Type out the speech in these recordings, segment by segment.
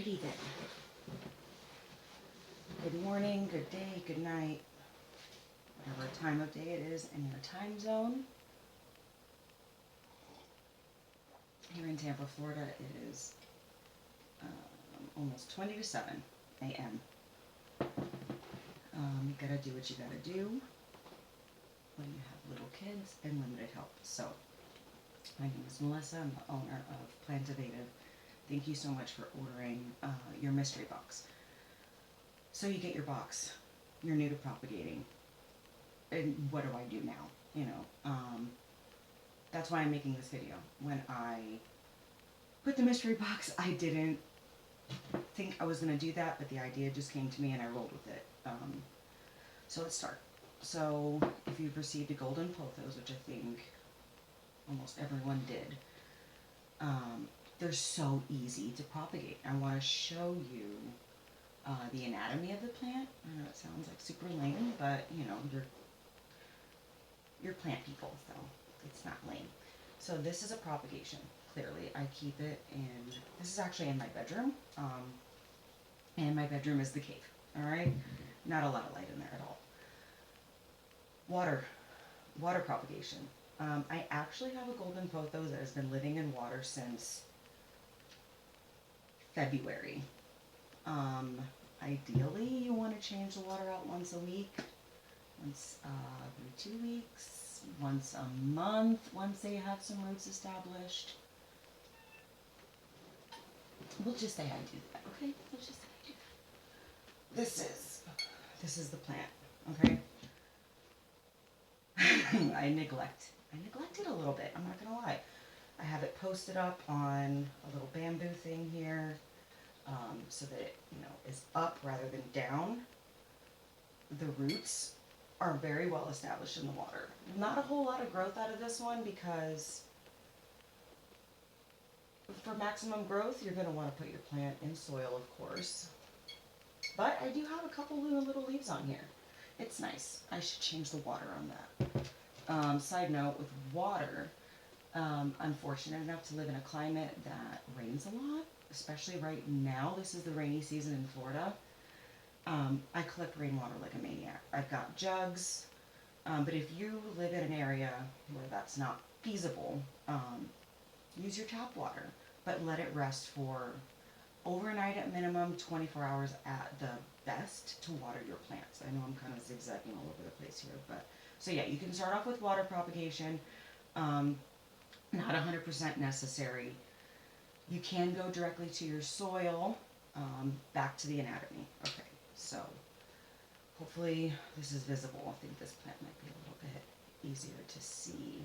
Alrighty then. Good morning, good day, good night, whatever time of day it is in your time zone. Here in Tampa, Florida, it is almost 20 to 7 a.m. You gotta do what you gotta do when you have little kids and limited help. So, my name is Melissa. I'm the owner of Plantivative. Thank you so much for ordering your mystery box. So you get your box. You're new to propagating. And what do I do now? You know, that's why I'm making this video. When I put the mystery box, I didn't think I was going to do that, but the idea just came to me and I rolled with it. So let's start. So if you've received a golden pothos, which I think almost everyone did, they're so easy to propagate. I want to show you the anatomy of the plant. I know it sounds like super lame, but you know, you're plant people, so it's not lame. So this is a propagation, clearly. I keep it in, this is actually in my bedroom, and my bedroom is the cave, all right? Not a lot of light in there at all. Water propagation. I actually have a golden pothos that has been living in water since February. Ideally, you want to change the water out once a week, once every 2 weeks, once a month, once they have some roots established. We'll just say I do that, okay? We'll just say I do that. This is the plant, okay? I neglect it a little bit, I'm not gonna lie. I have it posted up on a little bamboo thing here, so that it, you know, is up rather than down. The roots are very well established in the water. Not a whole lot of growth out of this one because for maximum growth, you're going to want to put your plant in soil, of course. But I do have a couple little leaves on here. It's nice. I should change the water on that. Side note, with water, I'm fortunate enough to live in a climate that rains a lot, especially right now. This is the rainy season in Florida. I collect rainwater like a maniac. I've got jugs, but if you live in an area where that's not feasible, use your tap water, but let it rest for overnight at minimum, 24 hours at the best to water your plants. I know I'm kind of zigzagging all over the place here, but so yeah, you can start off with water propagation. Not 100% necessary. You can go directly to your soil. Back to the anatomy. Okay, so hopefully this is visible. I think this plant might be a little bit easier to see.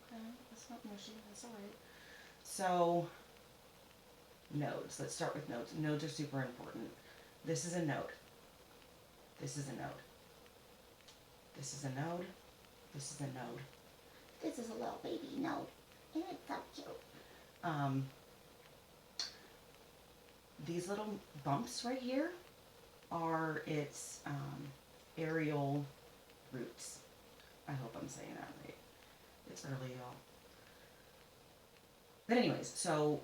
Okay, that's not mushy, that's alright. So, nodes. Let's start with nodes. Nodes are super important. This is a node. This is a node. This is a node. This is a node. This is a little baby node. And it's so cute. These little bumps right here are its aerial roots. I hope I'm saying that right. It's early, y'all. But anyways, so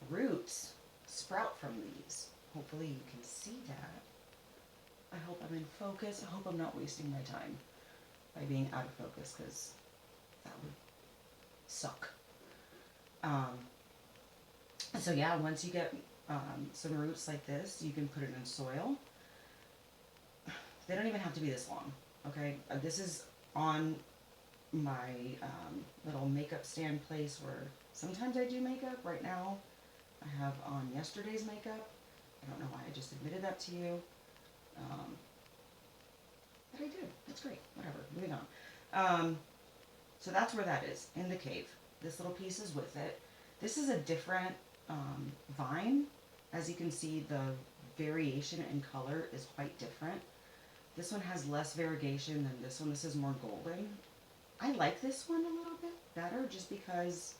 roots sprout from these. Hopefully you can see that. I hope I'm in focus. I hope I'm not wasting my time by being out of focus, because that would suck. So yeah, once you get some roots like this, you can put it in soil. They don't even have to be this long, okay? This is on my little makeup stand place where sometimes I do makeup. Right now, I have on yesterday's makeup. I don't know why I just admitted that to you. But I do. That's great. Whatever. Moving on. So that's where that is, in the cave. This little piece is with it. This is a different vine. As you can see, the variation in color is quite different. This one has less variegation than this one. This is more golden. I like this one a little bit better just because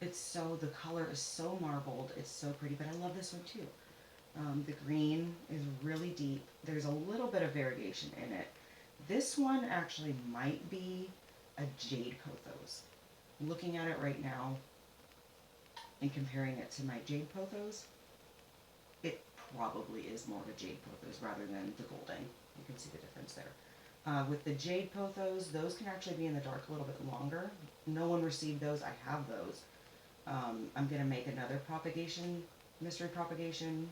it's so, the color is so marbled. It's so pretty, but I love this one too. The green is really deep. There's a little bit of variegation in it. This one actually might be a jade pothos. Looking at it right now, and comparing it to my jade pothos, it probably is more of a jade pothos rather than the golden. You can see the difference there. With the jade pothos, those can actually be in the dark a little bit longer. No one received those. I have those. I'm going to make another mystery propagation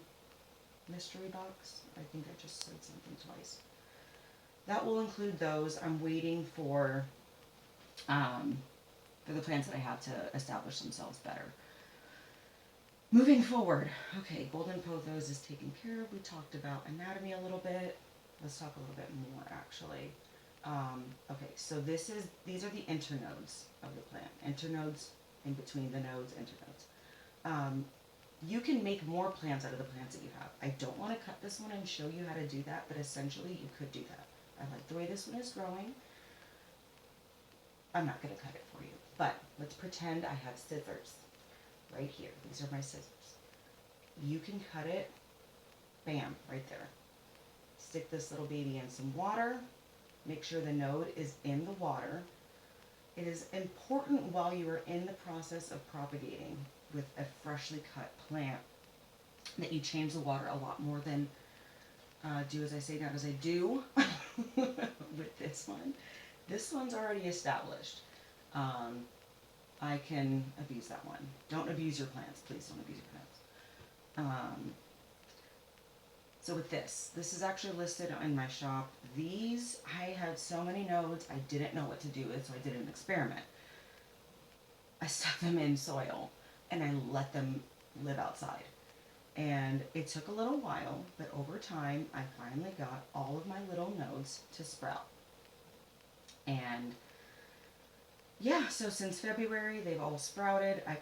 mystery box. I think I just said something twice. That will include those. I'm waiting for the plants that I have to establish themselves better. Moving forward, okay, golden pothos is taken care of. We talked about anatomy a little bit. Let's talk a little bit more, actually. Okay, so these are the internodes of the plant. Internodes in between the nodes, internodes. You can make more plants out of the plants that you have. I don't want to cut this one and show you how to do that, but essentially you could do that. I like the way this one is growing. I'm not going to cut it for you, but let's pretend I have scissors right here. These are my scissors. You can cut it, bam, right there. Stick this little baby in some water. Make sure the node is in the water. It is important while you are in the process of propagating with a freshly cut plant that you change the water a lot more than do as I say, not as I do with this one. This one's already established. I can abuse that one. Don't abuse your plants. Please don't abuse your plants. So with this is actually listed in my shop. These, I had so many nodes, I didn't know what to do with, so I did an experiment. I stuck them in soil, and I let them live outside. And it took a little while, but over time, I finally got all of my little nodes to sprout. And yeah, so since February, they've all sprouted. I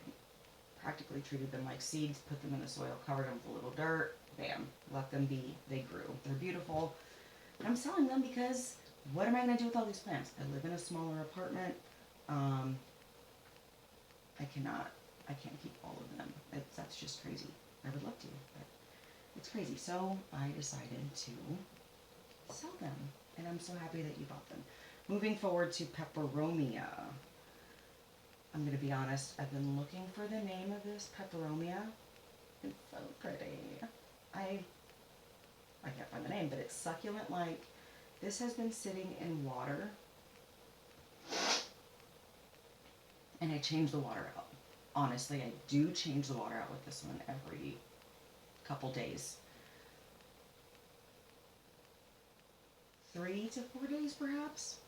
practically treated them like seeds, put them in the soil, covered them with a little dirt, bam, let them be. They grew. They're beautiful. And I'm selling them because what am I going to do with all these plants? I live in a smaller apartment. I can't keep all of them. That's just crazy. I would love to, but it's crazy. So I decided to sell them, and I'm so happy that you bought them. Moving forward to peperomia. I'm going to be honest, I've been looking for the name of this peperomia. It's so pretty. I can't find the name, but it's succulent-like. This has been sitting in water, and I change the water out. Honestly, I do change the water out with this one every couple days. 3 to 4 days, perhaps.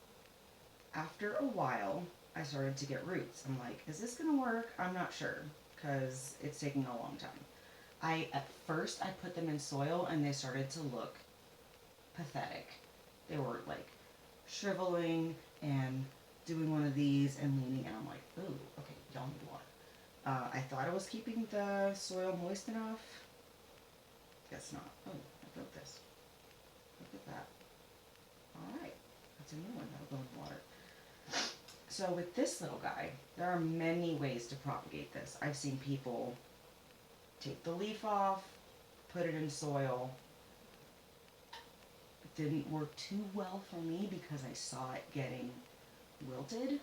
After a while, I started to get roots. I'm like, is this going to work? I'm not sure, because it's taking a long time. At first, I put them in soil, and they started to look pathetic. They were, like, shriveling and doing one of these and leaning, and I'm like, ooh, okay, y'all need water. I thought I was keeping the soil moist enough. Guess not. Oh, I broke this. Look at that. Alright, that's a new one. That'll go in water. So with this little guy, there are many ways to propagate this. I've seen people take the leaf off, put it in soil. It didn't work too well for me because I saw it getting wilted.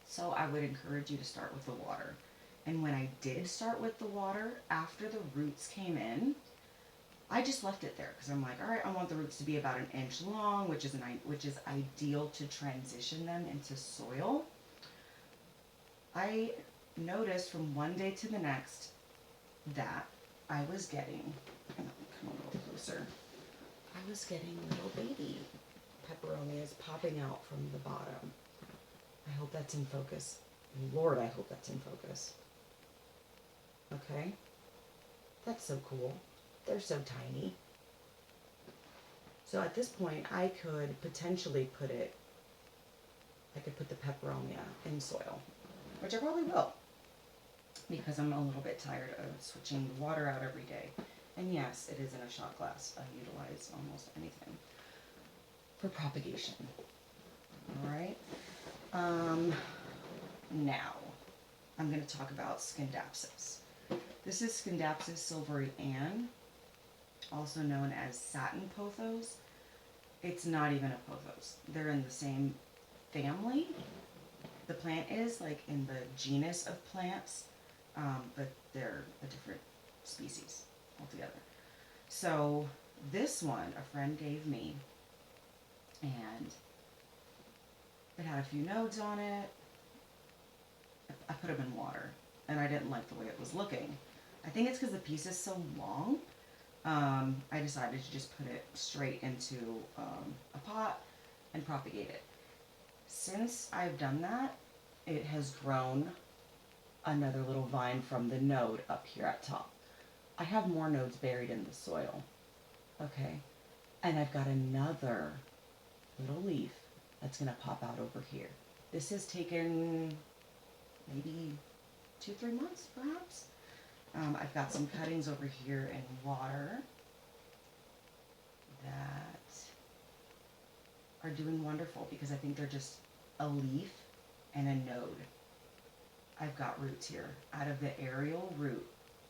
So I would encourage you to start with the water. And when I did start with the water, after the roots came in, I just left it there because I'm like, all right, I want the roots to be about 1 inch long, which is ideal to transition them into soil. I noticed from one day to the next that I was getting, come a little closer, I was getting little baby peperomias popping out from the bottom. I hope that's in focus. Lord, I hope that's in focus. Okay. That's so cool. They're so tiny. So at this point, I could potentially put the peperomia in soil, which I probably will, because I'm a little bit tired of switching the water out every day. And yes, it is in a shot glass. I utilize almost anything for propagation. All right. Now, I'm going to talk about Scindapsus. This is Scindapsus silvery Ann, also known as satin pothos. It's not even a pothos. They're in the same family, The plant is like in the genus of plants, but they're a different species altogether. So this one a friend gave me, and it had a few nodes on it. I put them in water, and I didn't like the way it was looking. I think it's because the piece is so long. I decided to just put it straight into a pot and propagate it. Since I've done that, it has grown another little vine from the node up here at top. I have more nodes buried in the soil, okay? And I've got another little leaf that's gonna pop out over here. This has taken maybe 2-3 months, perhaps. I've got some cuttings over here in water that are doing wonderful because I think they're just a leaf and a node. I've got roots here. Out of the aerial root,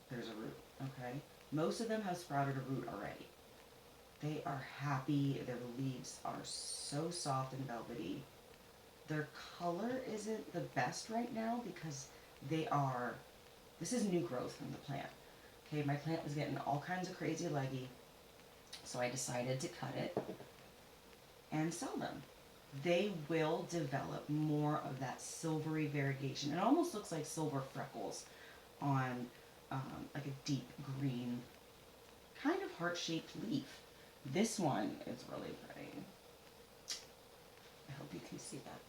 there's a root, okay? Most of them have sprouted a root already. They are happy. Their leaves are so soft and velvety. Their color isn't the best right now because this is new growth from the plant. Okay, my plant was getting all kinds of crazy leggy, so I decided to cut it and sell them. They will develop more of that silvery variegation. It almost looks like silver freckles on like a deep green, kind of heart-shaped leaf. This one is really pretty. I hope you can see that.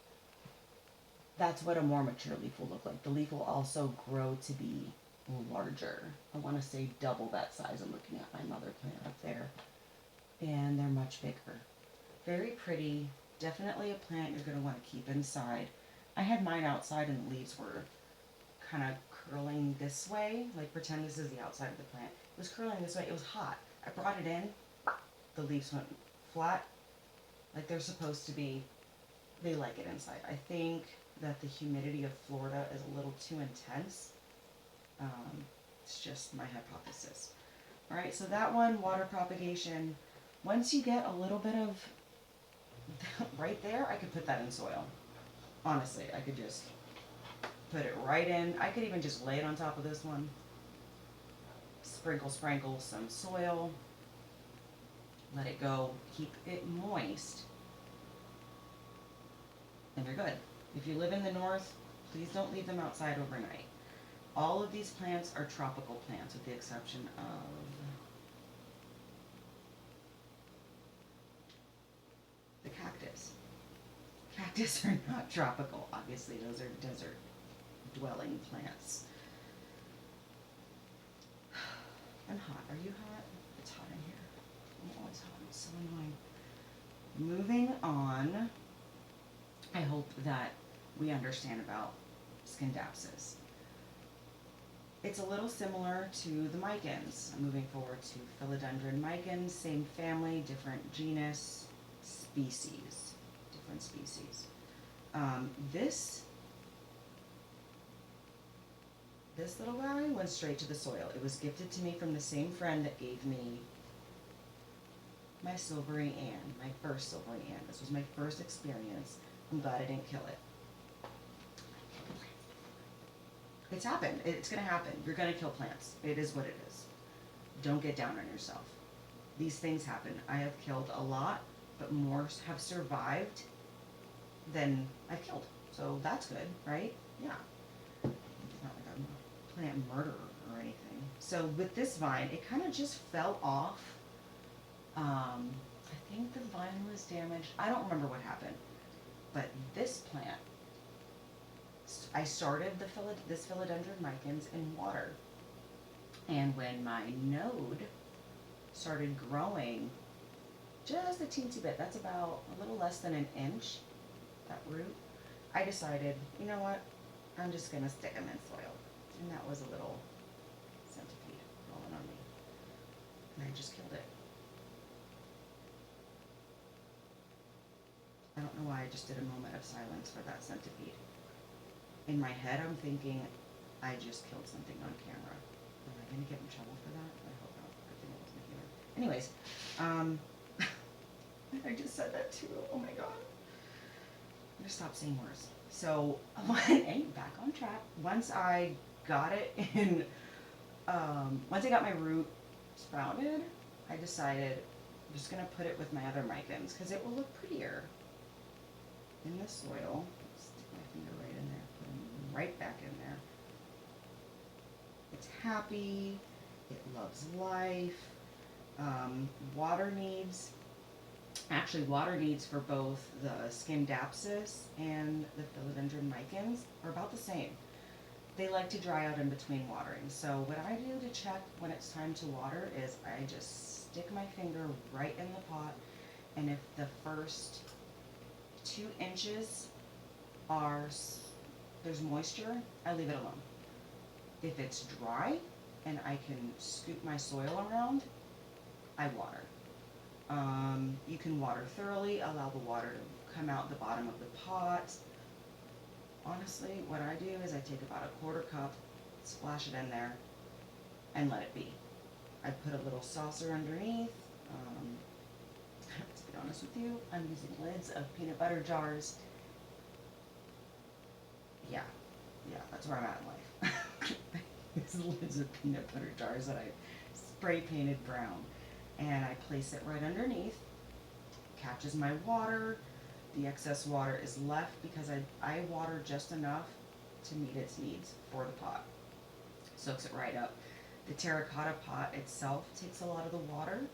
That's what a more mature leaf will look like. The leaf will also grow to be larger. I want to say double that size. I'm looking at my mother plant up there. And they're much bigger. Very pretty. Definitely a plant you're going to want to keep inside. I had mine outside and the leaves were kind of curling this way. Like pretend this is the outside of the plant. It was curling this way. It was hot. I brought it in. The leaves went flat like they're supposed to be. They like it inside. I think that the humidity of Florida is a little too intense. It's just my hypothesis. All right, so that one, water propagation. Once you get a little bit of right there, I could put that in soil. Honestly, I could just put it right in. I could even just lay it on top of this one. Sprinkle some soil. Let it go. Keep it moist. And you're good. If you live in the north, please don't leave them outside overnight. All of these plants are tropical plants with the exception of the cactus. Cactus are not tropical. Obviously, those are desert dwelling plants. I'm hot. Are you hot? It's hot in here. I'm always hot. It's so annoying. Moving on. I hope that we understand about scindapsus. It's a little similar to the micans. I'm moving forward to philodendron micans, same family, different genus, species, different species. This little guy went straight to the soil. It was gifted to me from the same friend that gave me my silvery Ann, my first silvery Ann. This was my first experience. I'm glad I didn't kill it. It's happened. It's going to happen. You're going to kill plants. It is what it is. Don't get down on yourself. These things happen. I have killed a lot, but more have survived than I've killed. So that's good, right? Yeah. It's not like I'm a plant murderer or anything. So with this vine, it kind of just fell off. I think the vine was damaged. I don't remember what happened. But this plant, I started this philodendron micans in water. And when my node started growing just a teensy bit, that's about a little less than an inch, that root, I decided, you know what, I'm just going to stick them in soil. And that was a little centipede crawling on me. And I just killed it. I don't know why I just did a moment of silence for that centipede. In my head, I'm thinking, I just killed something on camera. Am I going to get in trouble for that? I hope not. I think it wasn't here. Anyways, I just said that too. Oh my god. to stop saying words. So, hey, back on track. Once I got it in, once I got my root sprouted, I decided I'm just going to put it with my other micans because it will look prettier in the soil. Stick my finger right in there, put them right back in there. It's happy, it loves life. Water needs for both the Scindapsus and the philodendron micans are about the same. They like to dry out in between watering. So what I do to check when it's time to water is I just stick my finger right in the pot, and if the first 2 inches there's moisture, I leave it alone. If it's dry and I can scoop my soil around, I water. You can water thoroughly, allow the water to come out the bottom of the pot. Honestly, what I do is I take about a 1/4 cup, splash it in there, and let it be. I put a little saucer underneath. To be honest with you, I'm using lids of peanut butter jars. Yeah, that's where I'm at in life. It's lids of peanut butter jars that I spray painted brown. And I place it right underneath, catches my water. The excess water is left because I water just enough to meet its needs for the pot. Soaks it right up. The terracotta pot itself takes a lot of the water.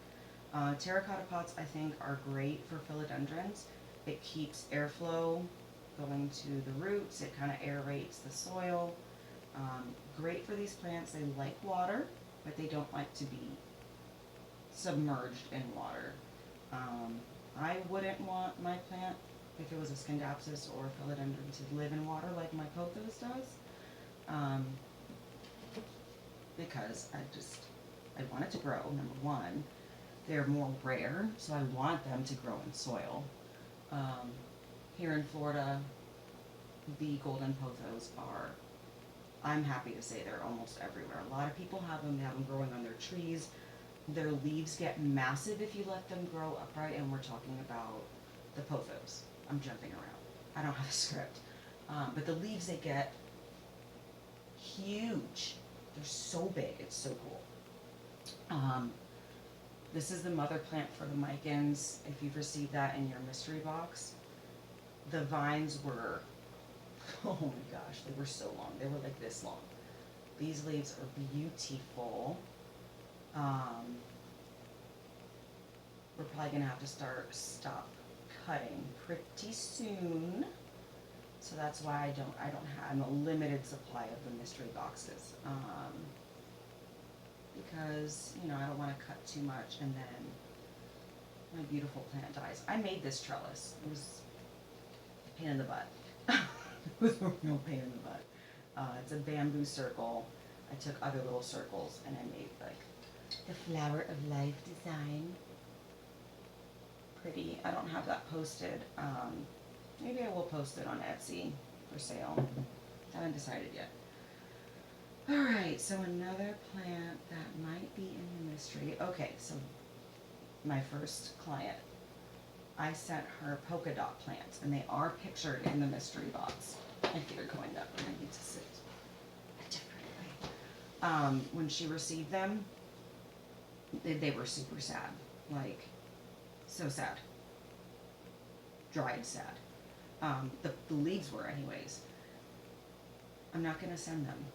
Terracotta pots, I think, are great for philodendrons. It keeps airflow going to the roots. It kind of aerates the soil. Great for these plants. They like water, but they don't like to be submerged in water. I wouldn't want my plant, if it was a Scindapsus or a philodendron, to live in water like my pothos does, because I want it to grow, number one. They're more rare, so I want them to grow in soil. Here in Florida, the golden pothos I'm happy to say they're almost everywhere. A lot of people have them. They have them growing on their trees. Their leaves get massive if you let them grow upright, and we're talking about the pothos. I'm jumping around. I don't have a script. But the leaves, they get huge. They're so big. It's so cool. This is the mother plant for the micans. If you've received that in your mystery box, the vines were, oh my gosh, they were so long. They were like this long. These leaves are beautiful. We're probably gonna have to stop cutting pretty soon. So that's why I don't have a limited supply of the mystery boxes. Because, I don't want to cut too much and then my beautiful plant dies. I made this trellis. It was a pain in the butt. It was a real pain in the butt. It's a bamboo circle. I took other little circles and I made like the flower of life design. Pretty. I don't have that posted. Maybe I will post it on Etsy for sale. Haven't decided yet. Alright, so another plant that might be in the mystery. Okay, so my first client, I sent her polka dot plants, and they are pictured in the mystery box. I think they're going up, and I need to sit a different way. When she received them, they were super sad. Like, so sad. Dried sad. The leaves were anyways. I'm not going to send them.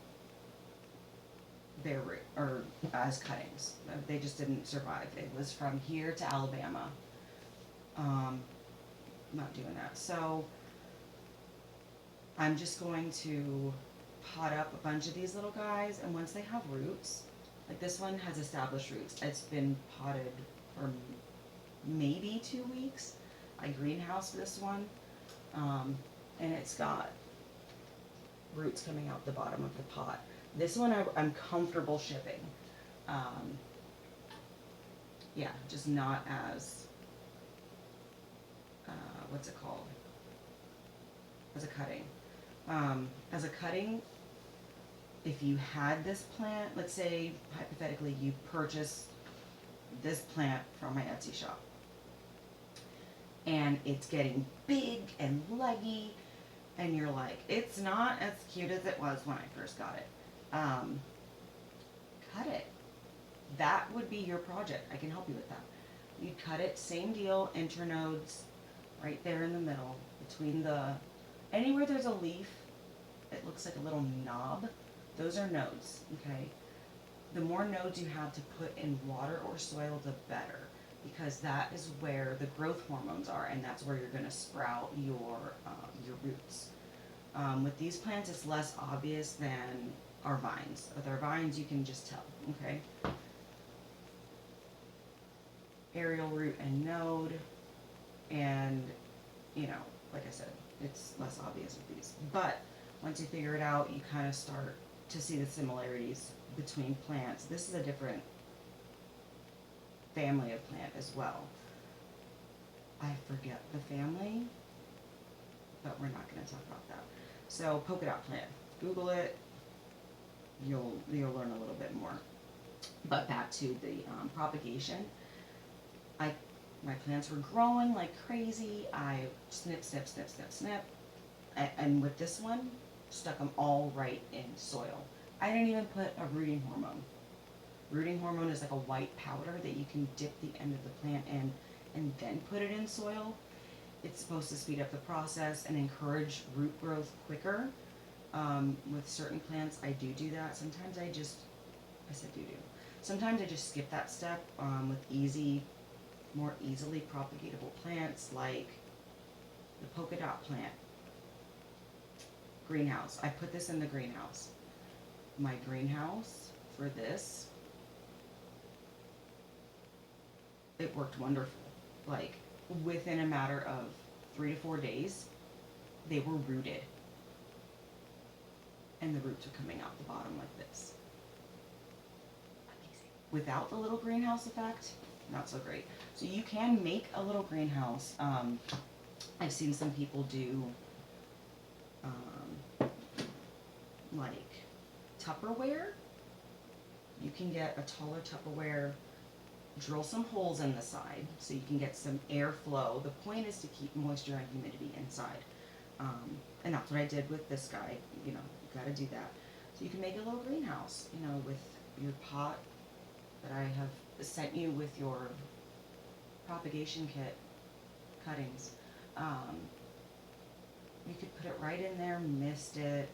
Or as cuttings. They just didn't survive. It was from here to Alabama. Not doing that. So I'm just going to pot up a bunch of these little guys, and once they have roots, like this one has established roots. It's been potted for maybe 2 weeks. I greenhoused this one, and it's got roots coming out the bottom of the pot. This one I'm comfortable shipping. Yeah, just not as, what's it called? As a cutting. As a cutting, if you had this plant, let's say hypothetically you purchased this plant from my Etsy shop, and it's getting big and leggy, and you're like, it's not as cute as it was when I first got it. Um, Cut it. That would be your project. I can help you with that. You'd cut it, same deal, internodes, right there in the middle, between the, anywhere there's a leaf, it looks like a little knob, those are nodes, okay? The more nodes you have to put in water or soil, the better, because that is where the growth hormones are, and that's where you're gonna sprout your roots. With these plants, it's less obvious than our vines. With our vines, you can just tell, okay? Aerial root and node, and, you know, like I said, it's less obvious with these. But once you figure it out, you kind of start to see the similarities between plants. This is a different family of plant as well. I forget the family, but we're not going to talk about that. So polka dot plant, Google it, you'll learn a little bit more. But back to the propagation. My plants were growing like crazy. I snip, snip, snip, snip, snip. And with this one, stuck them all right in soil. I didn't even put a rooting hormone. Rooting hormone is like a white powder that you can dip the end of the plant in and then put it in soil. It's supposed to speed up the process and encourage root growth quicker. With certain plants, I do that. Sometimes I said do. Sometimes I just skip that step with more easily propagatable plants like the polka dot plant. Greenhouse. I put this in the greenhouse. My greenhouse for this, it worked wonderful. Like within a matter of 3 to 4 days, they were rooted. And the roots are coming out the bottom like this. Amazing. Without the little greenhouse effect, not so great. So you can make a little greenhouse. I've seen some people do like Tupperware. You can get a taller Tupperware, drill some holes in the side so you can get some airflow. The point is to keep moisture and humidity inside. And that's what I did with this guy. You know, you gotta do that. So you can make a little greenhouse, you know, with your pot that I have sent you with your propagation kit cuttings. You could put it right in there, mist it.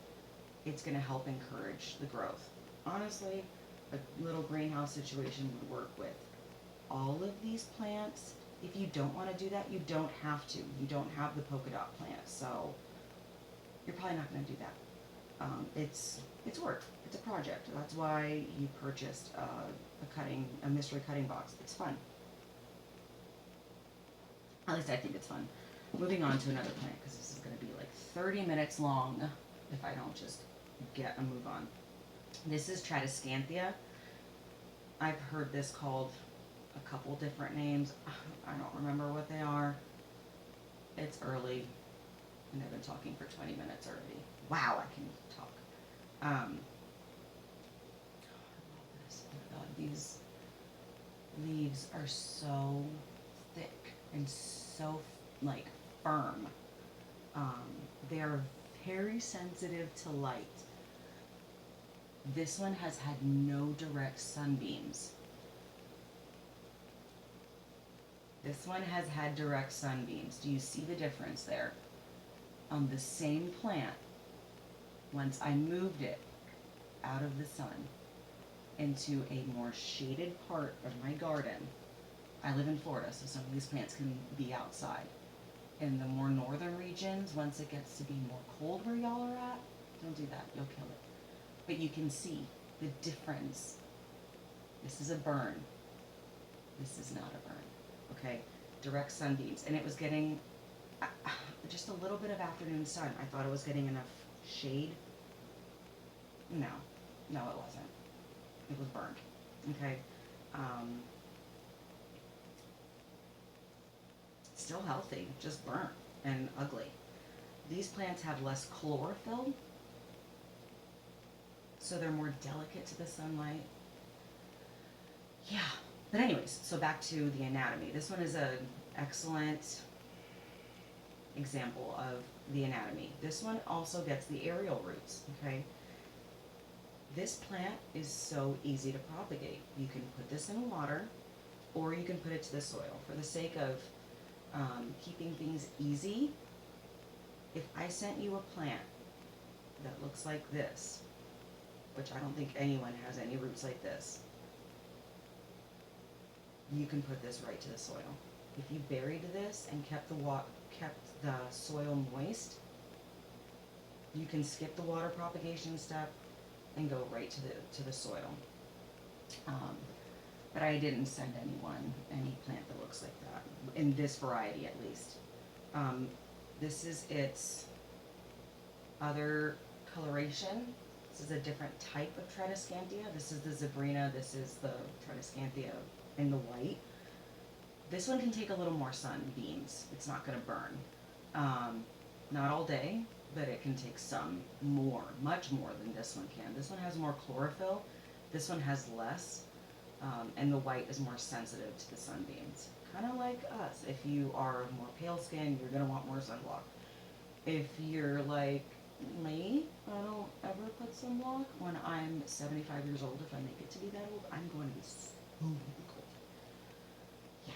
It's gonna help encourage the growth. Honestly, a little greenhouse situation would work with all of these plants. If you don't want to do that, you don't have to. You don't have the polka dot plant, so you're probably not going to do that. It's work. It's a project. That's why you purchased a mystery cutting box. It's fun. At least I think it's fun. Moving on to another plant, because this is going to be like 30 minutes long if I don't just get a move on. This is Tradescanthia. I've heard this called a couple different names. I don't remember what they are. It's early, and I've been talking for 20 minutes already. Wow, I can talk. I love this. Oh my God, these leaves are so thick and so like firm. They are very sensitive to light. This one has had no direct sunbeams. This one has had direct sunbeams. Do you see the difference there? On the same plant, once I moved it out of the sun into a more shaded part of my garden. I live in Florida, so some of these plants can be outside. In the more northern regions, once it gets to be more cold where y'all are at, don't do that, you'll kill it. But you can see the difference. This is a burn. This is not a burn. Okay, direct sunbeams, and it was getting just a little bit of afternoon sun. I thought it was getting enough shade. No, it wasn't. It was burned. Okay, still healthy, just burnt and ugly. These plants have less chlorophyll, so they're more delicate to the sunlight. Yeah. But anyways, so back to the anatomy. This one is an excellent example of the anatomy. This one also gets the aerial roots, okay? This plant is so easy to propagate. You can put this in water, or you can put it to the soil. For the sake of keeping things easy, if I sent you a plant that looks like this, which I don't think anyone has any roots like this, you can put this right to the soil. If you buried this and kept the soil moist, you can skip the water propagation step and go right to the soil. But I didn't send anyone any plant that looks like that, in this variety at least. This is its other coloration. This is a different type of Tradescantia. This is the Zebrina, this is the Tradescantia in the white. This one can take a little more sunbeams. It's not gonna burn. Not all day, but it can take some more, much more than this one can. This one has more chlorophyll, this one has less, and the white is more sensitive to the sunbeams. Kind of like us. If you are more pale skinned, you're gonna want more sunblock. If you're like me, I don't ever put sunblock. When I'm 75 years old, if I make it to be that old, I'm going to be so cold. Yeah,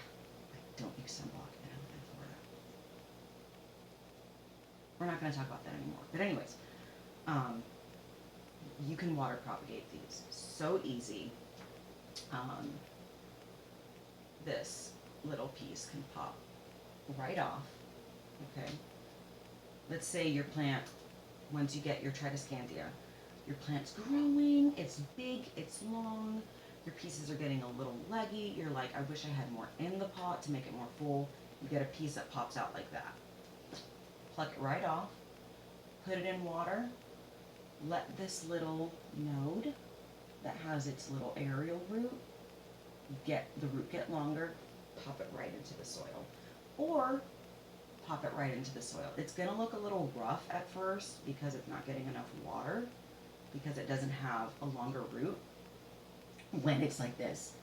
I don't use sunblock and I live in Florida. We're not going to talk about that anymore. But anyways, you can water propagate these. So easy. This little piece can pop right off, okay? Let's say your plant, once you get your Tradescantia, your plant's growing, it's big, it's long, your pieces are getting a little leggy, you're like, I wish I had more in the pot to make it more full. You get a piece that pops out like that. Pluck it right off, put it in water, let this little node that has its little aerial root the root get longer, pop it right into the soil. Or pop it right into the soil. It's gonna look a little rough at first because it's not getting enough water, because it doesn't have a longer root when it's like this.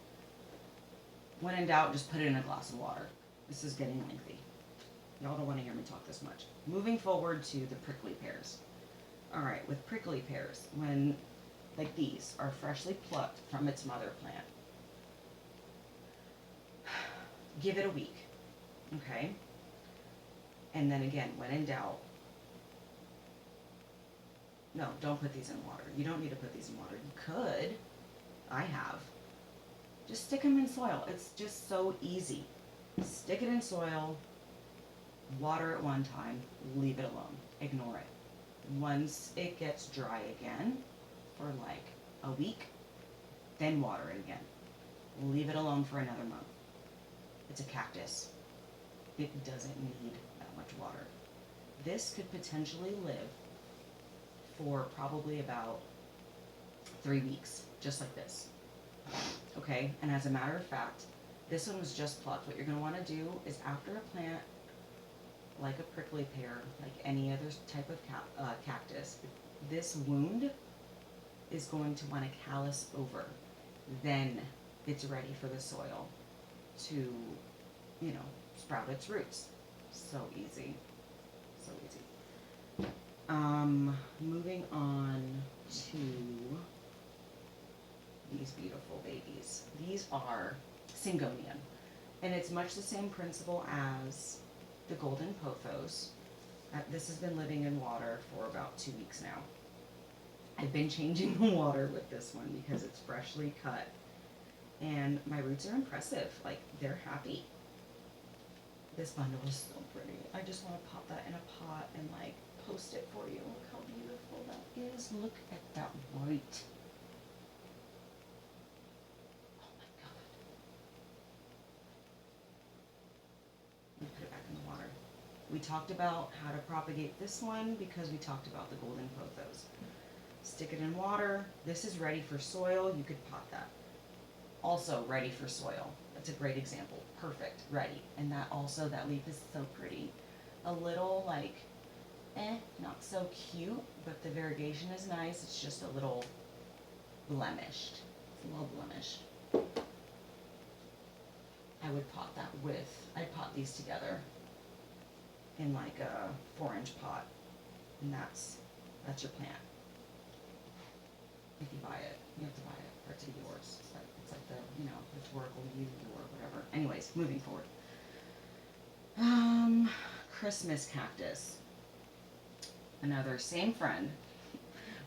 When in doubt, just put it in a glass of water. This is getting lengthy. Y'all don't want to hear me talk this much. Moving forward to the prickly pears. Alright, with prickly pears, when, like these, are freshly plucked from its mother plant, give it a week, okay? And then again, when in doubt, no, don't put these in water. You don't need to put these in water. You could, I have. Just stick them in soil. It's just so easy. Stick it in soil, water it one time, leave it alone. Ignore it. Once it gets dry again, for like a week, then water it again. Leave it alone for another month. It's a cactus. It doesn't need that much water. This could potentially live for probably about 3 weeks, just like this. Okay, and as a matter of fact, this one was just plucked. What you're going to want to do is, after a plant, like a prickly pear, like any other type of cactus, this wound is going to want to callus over. Then it's ready for the soil to, you know, sprout its roots. So easy. So easy. Moving on to these beautiful babies. These are Syngonium. And it's much the same principle as the golden pothos. This has been living in water for about 2 weeks now. I've been changing the water with this one because it's freshly cut. And my roots are impressive. Like, they're happy. This bundle is so pretty. I just want to pop that in a pot and like post it for you. Look how beautiful that is. Look at that white. Oh my god. Let me put it back in the water. We talked about how to propagate this one because we talked about the golden pothos. Stick it in water. This is ready for soil. You could pot that. Also ready for soil. That's a great example. Perfect. Ready. And that also, that leaf is so pretty. A little like, not so cute, but the variegation is nice. It's just a little blemished. It's a little blemished. I would pot that with, I'd pot these together. in like a 4-inch pot, and that's your plant. If you buy it, you have to buy it for it to be yours. It's like the, rhetorical you or whatever. Anyways, moving forward. Christmas cactus. Another same friend.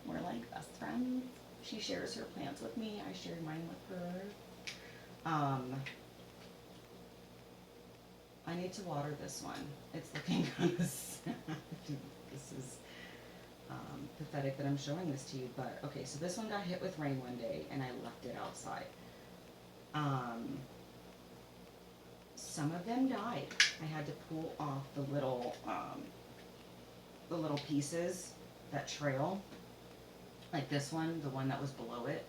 We're like best friends. She shares her plants with me. I share mine with her. I need to water this one. It's looking kind of sad. This is pathetic that I'm showing this to you, but okay, so this one got hit with rain one day and I left it outside. Some of them died. I had to pull off the little pieces that trail. Like this one, the one that was below it,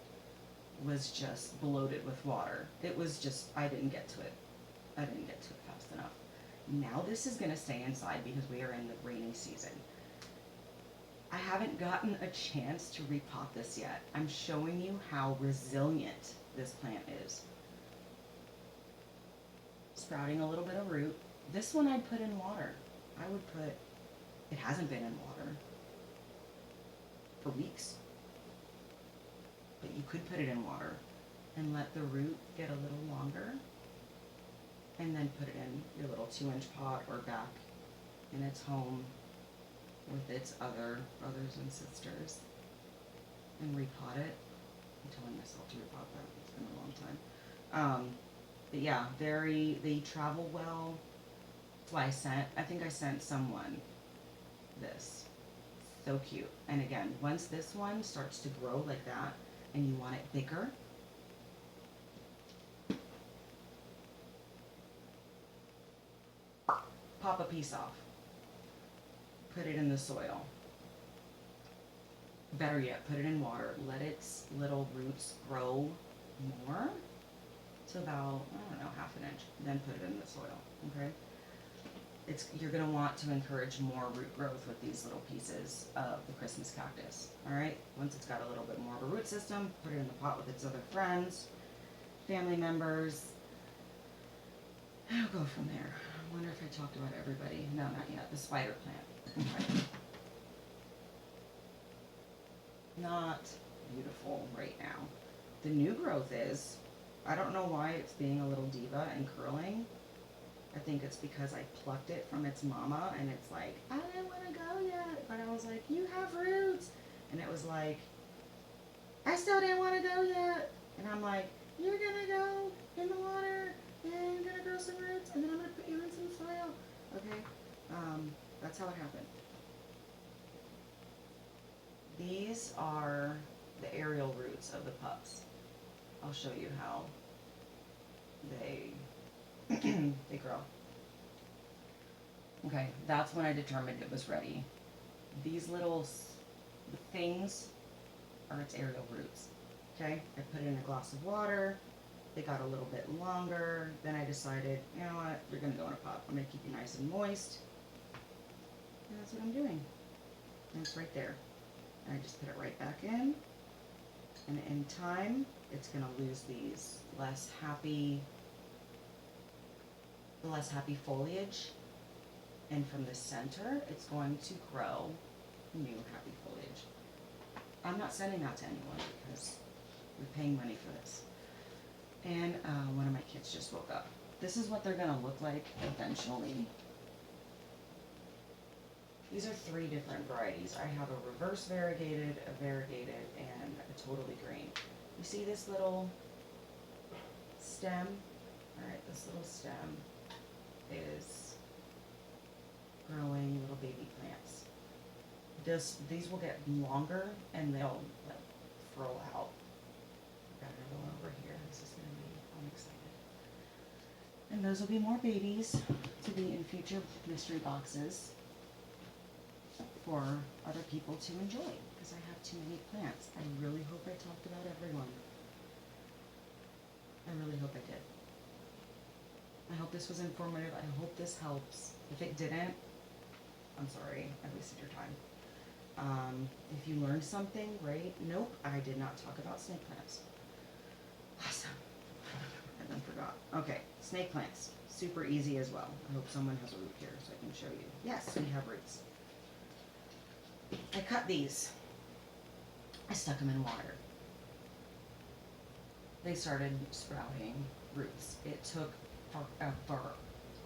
was just bloated with water. It was just, I didn't get to it fast enough. Now this is gonna stay inside because we are in the rainy season. I haven't gotten a chance to repot this yet. I'm showing you how resilient this plant is. Sprouting a little bit of root. This one I'd put in water. It hasn't been in water for weeks. But you could put it in water and let the root get a little longer, and then put it in your little 2-inch pot or back in its home with its other brothers and sisters, and repot it. I'm telling myself to repot that. It's been a long time. But yeah, they travel well. That's why I think I sent someone this. So cute. And again, once this one starts to grow like that and you want it bigger, pop a piece off. Put it in the soil. Better yet, put it in water. Let its little roots grow more to about, I don't know, 1/2 inch. Then put it in the soil, okay? You're gonna want to encourage more root growth with these little pieces of the Christmas cactus, all right? Once it's got a little bit more of a root system, put it in the pot with its other friends, family members. I'll go from there. I wonder if I talked about everybody. No, not yet. The spider plant. Okay. Not beautiful right now. The new growth is, I don't know why it's being a little diva and curling. I think it's because I plucked it from its mama and it's like, I didn't want to go yet. But I was like, you have roots. And it was like, I still didn't want to go yet. And I'm like, you're going to go in the water and you're going to grow some roots and then I'm going to put you in some soil. Okay? That's how it happened. These are the aerial roots of the pups. I'll show you how they they grow. Okay, that's when I determined it was ready. These little things are its aerial roots. Okay, I put it in a glass of water. They got a little bit longer. Then I decided, you know what, you're gonna go in a pot. I'm gonna keep you nice and moist. And that's what I'm doing. And it's right there. And I just put it right back in. And in time, it's gonna lose these less happy foliage, and from the center it's going to grow new happy foliage. I'm not sending that to anyone because we're paying money for this. And one of my kids just woke up. This is what they're gonna look like eventually. These are 3 different varieties. I have a reverse variegated, a variegated, and a totally green. You see this little stem? Alright, this little stem is growing little baby plants. These will get longer and they'll like throw out. Got another one over here. This is gonna be, I'm excited. And those will be more babies to be in future mystery boxes for other people to enjoy because I have too many plants. I really hope I talked about everyone. I really hope I did. I hope this was informative. I hope this helps. If it didn't, I'm sorry. I wasted your time. If you learned something, great. Nope, I did not talk about snake plants. Awesome. I then forgot. Okay, snake plants. super easy as well. I hope someone has a root here so I can show you. Yes, we have roots. I cut these. I stuck them in water. They started sprouting roots. It took forever,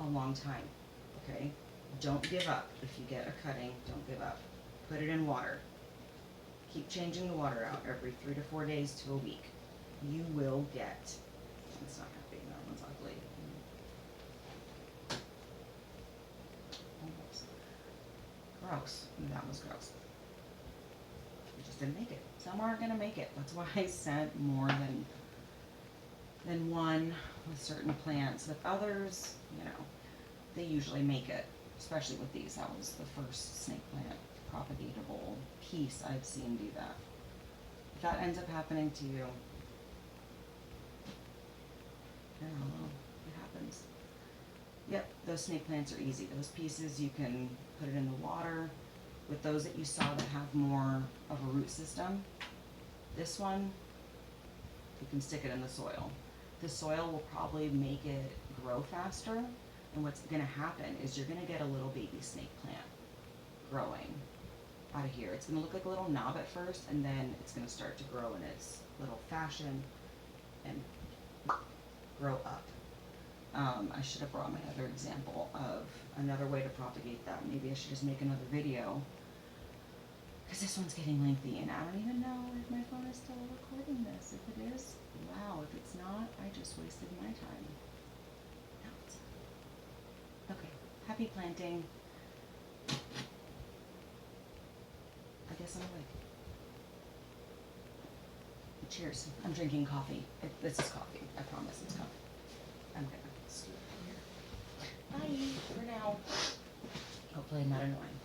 a long time, okay? Don't give up. If you get a cutting, don't give up. Put it in water. Keep changing the water out every 3 to 4 days to a week. You will get, it's not happy, that one's ugly. Almost. Gross. That was gross. We just didn't make it. Some aren't gonna make it. That's why I sent more than one with certain plants. With others, you know, they usually make it, especially with these. That was the first snake plant propagatable piece I've seen do that. If that ends up happening to you, you know, it happens. Yep, those snake plants are easy. Those pieces, you can put it in the water. With those that you saw that have more of a root system, this one, you can stick it in the soil. The soil will probably make it grow faster, and what's gonna happen is you're gonna get a little baby snake plant growing out of here. It's gonna look like a little knob at first, and then it's gonna start to grow in its little fashion and grow up. I should have brought my other example of another way to propagate that. Maybe I should just make another video, because this one's getting lengthy, and I don't even know if my phone is still recording this. If it is, wow. If it's not, I just wasted my time. No, it's not. Okay, happy planting. I guess I'm awake. Cheers. I'm drinking coffee. This is coffee. I promise it's coffee. I'm gonna scoot from here. Bye for now. Hopefully I'm not annoying.